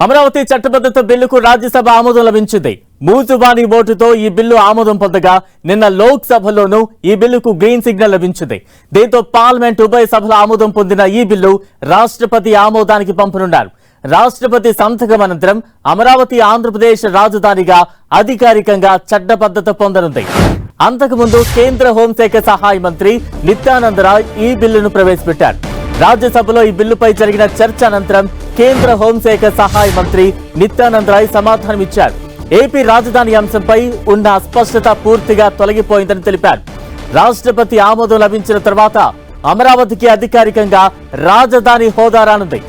అమరావతి చట్టబద్ధత బిల్లుకు రాజ్యసభ ఆమోదం లభించింది. మూజుబానీ ఓటుతో ఈ బిల్లు ఆమోదం పొందగా నిన్న లోక్సభలోనూ ఈ బిల్లుకు గ్రీన్ సిగ్నల్ లభించింది. దీంతో పార్లమెంట్ ఉభయ సభల ఆమోదం పొందిన ఈ బిల్లు రాష్ట్రపతి ఆమోదానికి పంపనున్నారు. రాష్ట్రపతి సంతకం అనంతరం అమరావతి ఆంధ్రప్రదేశ్ రాజధానిగా అధికారికంగా చట్టబద్ధత పొందనుంది. అంతకుముందు కేంద్ర హోంశాఖ సహాయ మంత్రి నిత్యానంద రాయ్ ఈ బిల్లును ప్రవేశపెట్టారు. రాజ్యసభలో ఈ బిల్లుపై జరిగిన చర్చ అనంతరం కేంద్ర హోంశాఖ సహాయ మంత్రి నిత్యానంద రాయ్ సమాధానమిచ్చారు. ఏపీ రాజధాని అంశంపై ఉన్న అస్పష్టత పూర్తిగా తొలగిపోయిందని తెలిపారు. రాష్ట్రపతి ఆమోదం లభించిన తర్వాత అమరావతికి అధికారికంగా రాజధాని హోదా రానుంది.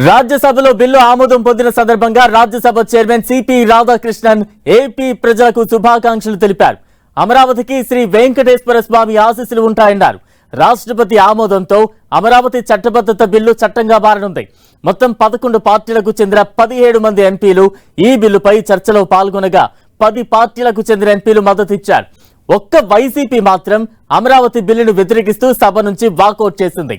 రాజ్యసభలో బిల్లు ఆమోదం పొందిన సందర్భంగా Rajya Sabha chairman CP Radhakrishnan AP ప్రజలకు శుభాకాంక్షలు తెలిపారు. అమరావతికి శ్రీ వెంకటేశ్వర స్వామి ఆశీస్సులు ఉంటాయన్నారు. రాష్ట్రపతి ఆమోదంతో అమరావతి చట్టబద్ధత బిల్లు చట్టంగా మారనుంది. మొత్తం 11 పార్టీలకు చెందిన 17 మంది ఎంపీలు ఈ బిల్లుపై చర్చలో పాల్గొనగా 10 పార్టీలకు చెందిన ఎంపీలు మద్దతిచ్చారు. ఒక్క వైసీపీ మాత్రం అమరావతి బిల్లును వ్యతిరేకిస్తూ సభ నుంచి వాకౌట్ చేసింది.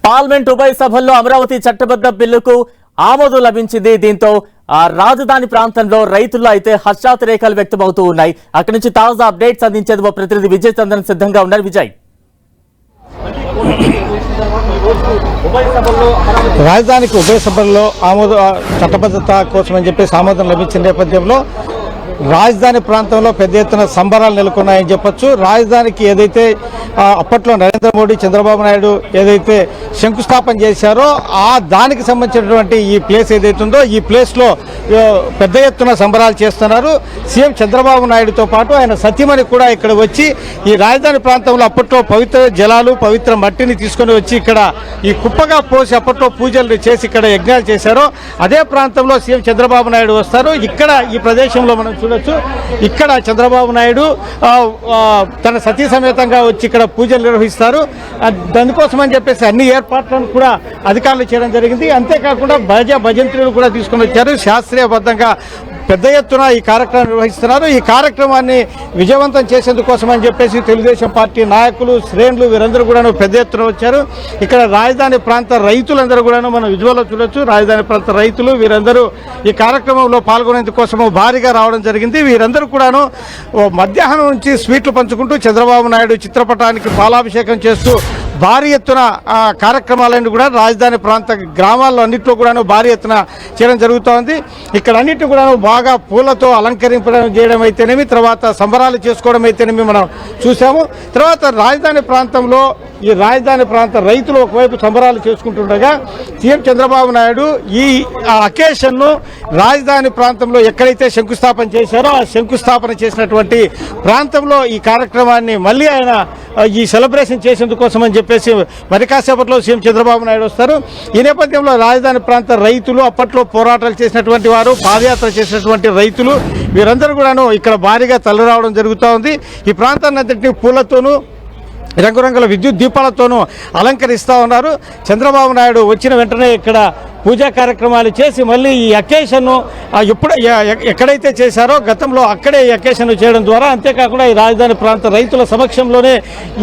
పార్లమెంట్ ఉభయ సభల్లో అమరావతి చట్టబద్ధ బిల్లుకు ఆమోదం లభించింది. దీంతో రాజధాని ప్రాంతంలో రైతుల్లో అయితే హర్షాతిరేకాలు వ్యక్తమవుతూ ఉన్నాయి. అక్కడి నుంచి తాజా అప్డేట్స్ అందించేందుకు ప్రతినిధి విజయ్ చంద్రన్ సిద్ధంగా ఉన్నారు. విజయ్, రాజధానికి ఉభయ సభల్లో చట్టబద్ధత కోసం అని చెప్పేసి ఆమోదం లభించిన నేపథ్యంలో రాజధాని ప్రాంతంలో పెద్ద ఎత్తున సంబరాలు నెలకొన్నాయని చెప్పొచ్చు. రాజధానికి ఏదైతే అప్పట్లో నరేంద్ర మోడీ, చంద్రబాబు నాయుడు ఏదైతే శంకుస్థాపన చేశారో దానికి సంబంధించినటువంటి ఈ ప్లేస్ ఏదైతుందో ఈ ప్లేస్లో పెద్ద ఎత్తున సంబరాలు చేస్తున్నారు. సీఎం చంద్రబాబు నాయుడుతో పాటు ఆయన సతీమణి కూడా ఇక్కడ వచ్చి ఈ రాజధాని ప్రాంతంలో అప్పట్లో పవిత్ర జలాలు, పవిత్ర మట్టిని తీసుకొని వచ్చి ఇక్కడ ఈ కుప్పగా పోసి అప్పట్లో పూజలు చేసి ఇక్కడ యజ్ఞాలు చేశారో అదే ప్రాంతంలో సీఎం చంద్రబాబు నాయుడు వస్తారు. ఇక్కడ ఈ ప్రదేశంలో మనం చూడొచ్చు. ఇక్కడ చంద్రబాబు నాయుడు తన సతీ సమేతంగా వచ్చి ఇక్కడ పూజలు నిర్వహిస్తారు. దానికోసం అని చెప్పేసి అన్ని ఏర్పాట్లను కూడా అధికారులు చేయడం జరిగింది. అంతేకాకుండా భజంత్రులు కూడా తీసుకుని వచ్చారు. శాస్త్రీయబద్ధంగా పెద్ద ఎత్తున ఈ కార్యక్రమం నిర్వహిస్తున్నారు. ఈ కార్యక్రమాన్ని విజయవంతం చేసేందుకోసం అని చెప్పేసి తెలుగుదేశం పార్టీ నాయకులు, శ్రేణులు వీరందరూ కూడా పెద్ద ఎత్తున వచ్చారు. ఇక్కడ రాజధాని ప్రాంత రైతులందరూ కూడా మనం విజువల్లో చూడొచ్చు. రాజధాని ప్రాంత రైతులు వీరందరూ ఈ కార్యక్రమంలో పాల్గొనేందుకోసం భారీగా రావడం జరిగింది. వీరందరూ కూడాను మధ్యాహ్నం నుంచి స్వీట్లు పంచుకుంటూ చంద్రబాబు నాయుడు చిత్రపటానికి పాలాభిషేకం చేస్తూ భారీ ఎత్తున కార్యక్రమాలన్నీ కూడా రాజధాని ప్రాంత గ్రామాల్లో అన్నింటిలో కూడాను భారీ ఎత్తున చేయడం జరుగుతోంది. ఇక్కడ అన్నింటినీ కూడా బాగా పూలతో అలంకరింపడం చేయడం అయితేనేమి, తర్వాత సంబరాలు చేసుకోవడం అయితేనేమి మనం చూసాము. తర్వాత రాజధాని ప్రాంతంలో ఈ రాజధాని ప్రాంత రైతులు ఒకవైపు సంబరాలు చేసుకుంటుండగా సీఎం చంద్రబాబు నాయుడు ఈ అకేషన్ను రాజధాని ప్రాంతంలో ఎక్కడైతే శంకుస్థాపన చేశారో ఆ శంకుస్థాపన చేసినటువంటి ప్రాంతంలో ఈ కార్యక్రమాన్ని మళ్ళీ ఆయన ఈ సెలబ్రేషన్ చేసేందుకోసం అని చెప్పేసి మరి కాసేపట్లో సీఎం చంద్రబాబు నాయుడు వస్తారు. ఈ నేపథ్యంలో రాజధాని ప్రాంత రైతులు, అప్పట్లో పోరాటాలు చేసినటువంటి వారు, పాదయాత్ర చేసినటువంటి రైతులు వీరందరూ కూడాను ఇక్కడ భారీగా తరలిరావడం జరుగుతూ ఉంది. ఈ ప్రాంతాన్ని అంతటినీ పూలతోనూ రంగురంగుల విద్యుత్ దీపాలతోనూ అలంకరిస్తూ ఉన్నారు. చంద్రబాబు నాయుడు వచ్చిన వెంటనే ఇక్కడ పూజా కార్యక్రమాలు చేసి మళ్ళీ ఈ అకేషన్ను ఎక్కడైతే చేశారో గతంలో అక్కడే ఈ అకేషన్ చేయడం ద్వారా, అంతేకాకుండా ఈ రాజధాని ప్రాంత రైతుల సమక్షంలోనే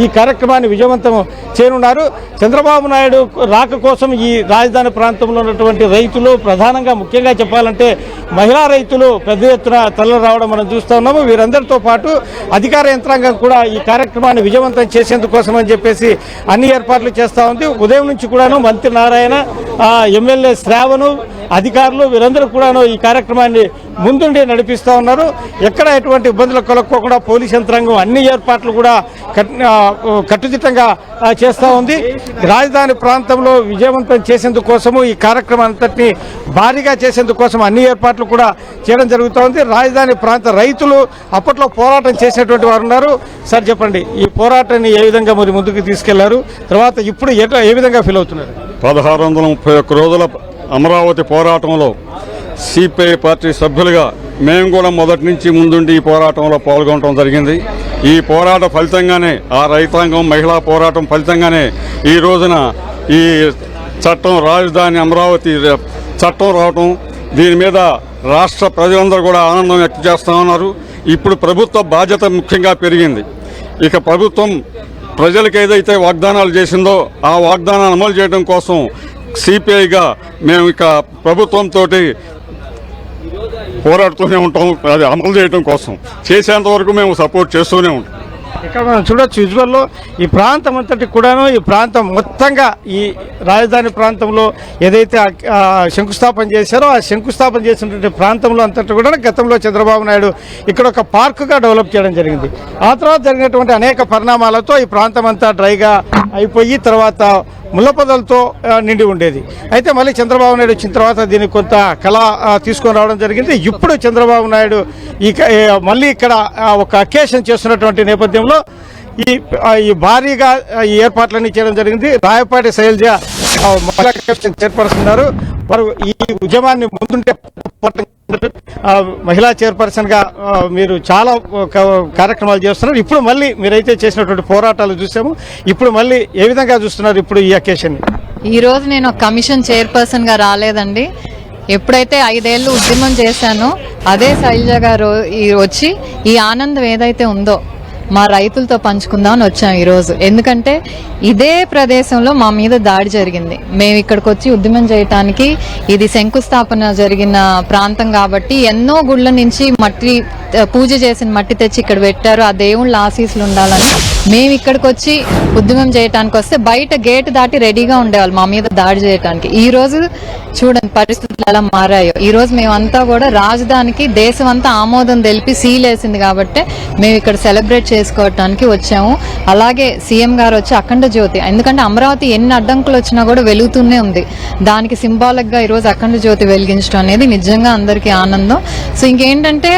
ఈ కార్యక్రమాన్ని విజయవంతం చేయనున్నారు. చంద్రబాబు నాయుడు రాక కోసం ఈ రాజధాని ప్రాంతంలో ఉన్నటువంటి రైతులు, ప్రధానంగా ముఖ్యంగా చెప్పాలంటే మహిళా రైతులు పెద్ద ఎత్తున తరలి రావడం మనం చూస్తూ ఉన్నాము. వీరందరితో పాటు అధికార యంత్రాంగం కూడా ఈ కార్యక్రమాన్ని విజయవంతం చేసేందుకోసం అని చెప్పేసి అన్ని ఏర్పాట్లు చేస్తూ ఉంది. ఉదయం నుంచి కూడాను మంత్రి నారాయణ, ఎమ్మెల్యే శ్రావణు అధికారులు వీరందరూ కూడాను ఈ కార్యక్రమాన్ని ముందుండి నడిపిస్తూ ఉన్నారు. ఎక్కడ ఎటువంటి ఇబ్బందులు కలుక్కోకుండా పోలీస్ యంత్రాంగం అన్ని ఏర్పాట్లు కూడా కట్టుదిట్టంగా చేస్తూ ఉంది. రాజధాని ప్రాంతంలో విజయవంతం చేసేందుకు కోసము ఈ కార్యక్రమం అంతటినీ భారీగా చేసేందుకు కోసం అన్ని ఏర్పాట్లు కూడా చేయడం జరుగుతూ ఉంది. రాజధాని ప్రాంత రైతులు అప్పట్లో పోరాటం చేసినటువంటి వారు ఉన్నారు. సార్ చెప్పండి, ఈ పోరాటాన్ని ఏ విధంగా మరి ముందుకు తీసుకెళ్లారు, తర్వాత ఇప్పుడు ఏ విధంగా ఫీల్ అవుతున్నారు? 1631 రోజుల అమరావతి పోరాటంలో సిపిఐ పార్టీ సభ్యులుగా మేము కూడా మొదటి నుంచి ముందుండి ఈ పోరాటంలో పాల్గొనడం జరిగింది. ఈ పోరాట ఫలితంగానే, ఆ రైతాంగం మహిళా పోరాటం ఫలితంగానే ఈ రోజున ఈ చట్టం, రాజధాని అమరావతి చట్టం రావటం, దీని మీద రాష్ట్ర ప్రజలందరూ కూడా ఆనందం వ్యక్తం చేస్తూ ఉన్నారు. ఇప్పుడు ప్రభుత్వ బాధ్యత ముఖ్యంగా పెరిగింది. ఇక ప్రభుత్వం ప్రజలకు ఏదైతే వాగ్దానాలు చేసిందో ఆ వాగ్దానాలు అమలు చేయడం కోసం సిపిఐగా మేము ఇక ప్రభుత్వంతో పోరాడుతూనే ఉంటాం. అది అమలు చేయడం కోసం చేసేంత వరకు మేము సపోర్ట్ చేస్తూనే ఉంటాం. ఇక్కడ మనం చూడొచ్చు విజువల్లో ఈ ప్రాంతం అంతటి కూడాను, ఈ ప్రాంతం మొత్తంగా ఈ రాజధాని ప్రాంతంలో ఏదైతే శంకుస్థాపన చేశారో ఆ శంకుస్థాపన చేసినటువంటి ప్రాంతంలో అంతటి కూడా గతంలో చంద్రబాబు నాయుడు ఇక్కడ ఒక పార్కుగా డెవలప్ చేయడం జరిగింది. ఆ తర్వాత జరిగినటువంటి అనేక పరిణామాలతో ఈ ప్రాంతం అంతా డ్రైగా అయిపోయి తర్వాత ముళ్ళ పొదలతో నిండి ఉండేది. అయితే మళ్ళీ చంద్రబాబు నాయుడు వచ్చిన తర్వాత దీన్ని కొంత కళ తీసుకొని రావడం జరిగింది. ఇప్పుడు చంద్రబాబు నాయుడు మళ్ళీ ఇక్కడ ఒక అకేషన్ చేస్తున్నటువంటి నేపథ్యంలో ఈ భారీగా ఈ ఏర్పాట్లన్నీ చేయడం జరిగింది. రాయపాటి శైలజ మహిళా కమిషన్ చైర్పర్సన్ ఉన్నారు. వారు ఈ ఉద్యమాన్ని ముందుంటే మహిళా చైర్పర్సన్ గా మీరు చాలా కార్యక్రమాలు చేస్తున్నారు. ఇప్పుడు మళ్ళీ మీరైతే చేసినటువంటి పోరాటాలు చూసాము. ఇప్పుడు మళ్ళీ ఏ విధంగా చూస్తున్నారు ఇప్పుడు ఈ అకేషన్? ఈ రోజు నేను కమిషన్ చైర్పర్సన్ గా రాలేదండి. ఎప్పుడైతే 5 ఏళ్ళు ఉద్యమం చేశానో అదే శైలజ గారు వచ్చి ఈ ఆనందం ఏదైతే ఉందో మా రైతులతో పంచుకుందామని వచ్చాం ఈరోజు. ఎందుకంటే ఇదే ప్రదేశంలో మా మీద దాడి జరిగింది. మేము ఇక్కడికి వచ్చి ఉద్యమం చేయటానికి, ఇది శంకుస్థాపన జరిగిన ప్రాంతం కాబట్టి ఎన్నో గుళ్ళ నుంచి మట్టి పూజ చేసిన మట్టి తెచ్చి ఇక్కడ పెట్టారు. ఆ దేవుళ్ళ ఆశీస్సులు ఉండాలని మేము ఇక్కడికి వచ్చి ఉద్యమం చేయడానికి వస్తే బయట గేట్ దాటి రెడీగా ఉండేవాళ్ళు మా మీద దాడి చేయడానికి. ఈ రోజు చూడండి పరిస్థితులు ఎలా మారాయో. ఈ రోజు మేమంతా కూడా రాజధానికి దేశం అంతా ఆమోదం తెలిపి సీల్ వేసింది కాబట్టి మేము ఇక్కడ సెలబ్రేట్ చేసుకోవటానికి వచ్చాము. అలాగే సీఎం గారు వచ్చి అఖండ జ్యోతి, ఎందుకంటే అమరావతి ఎన్ని అడ్డంకులు వచ్చినా కూడా వెలుగుతూనే ఉంది. దానికి సింబాలిక్ గా ఈరోజు అఖండ జ్యోతి వెలిగించడం అనేది నిజంగా అందరికీ ఆనందం. సో ఇంకేంటంటే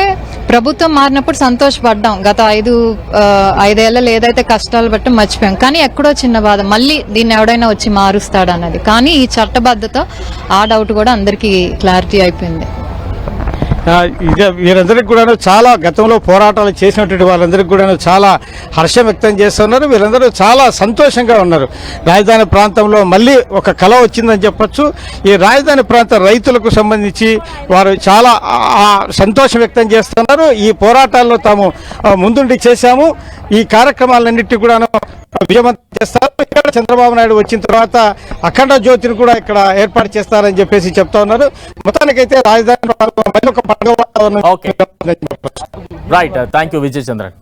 ప్రభుత్వం మారినప్పుడు సంతోషపడ్డాం. గత 5 ఏళ్లలో ఏదైతే కష్టాలు బట్టి మర్చిపోయాం. కానీ ఎక్కడో చిన్న బాధ, మళ్ళీ దీన్ని ఎవడైనా వచ్చి మారుస్తాడన్నది. కానీ ఈ చట్టబద్ధత ఆ డౌట్ కూడా అందరికీ క్లారిటీ అయిపోయింది. వీరందరికీ కూడా చాలా గతంలో పోరాటాలు చేసినటువంటి వాళ్ళందరికీ కూడా చాలా హర్షం వ్యక్తం చేస్తున్నారు. వీరందరూ చాలా సంతోషంగా ఉన్నారు. రాజధాని ప్రాంతంలో మళ్ళీ ఒక కళ వచ్చిందని చెప్పొచ్చు. ఈ రాజధాని ప్రాంత రైతులకు సంబంధించి వారు చాలా సంతోషం వ్యక్తం చేస్తున్నారు. ఈ పోరాటాల్లో తాము ముందుండి చేశాము, ఈ కార్యక్రమాలన్నింటినీ కూడా విజయవంతం చేస్తారు. ఇక్కడ చంద్రబాబు నాయుడు వచ్చిన తర్వాత అఖండ జ్యోతిని కూడా ఇక్కడ ఏర్పాటు చేస్తారని చెప్పేసి చెప్తా ఉన్నారు. మొత్తానికైతే రాజధాని ఒక పండుగ వాతావరణం. Right, thank you Vijay Chandran.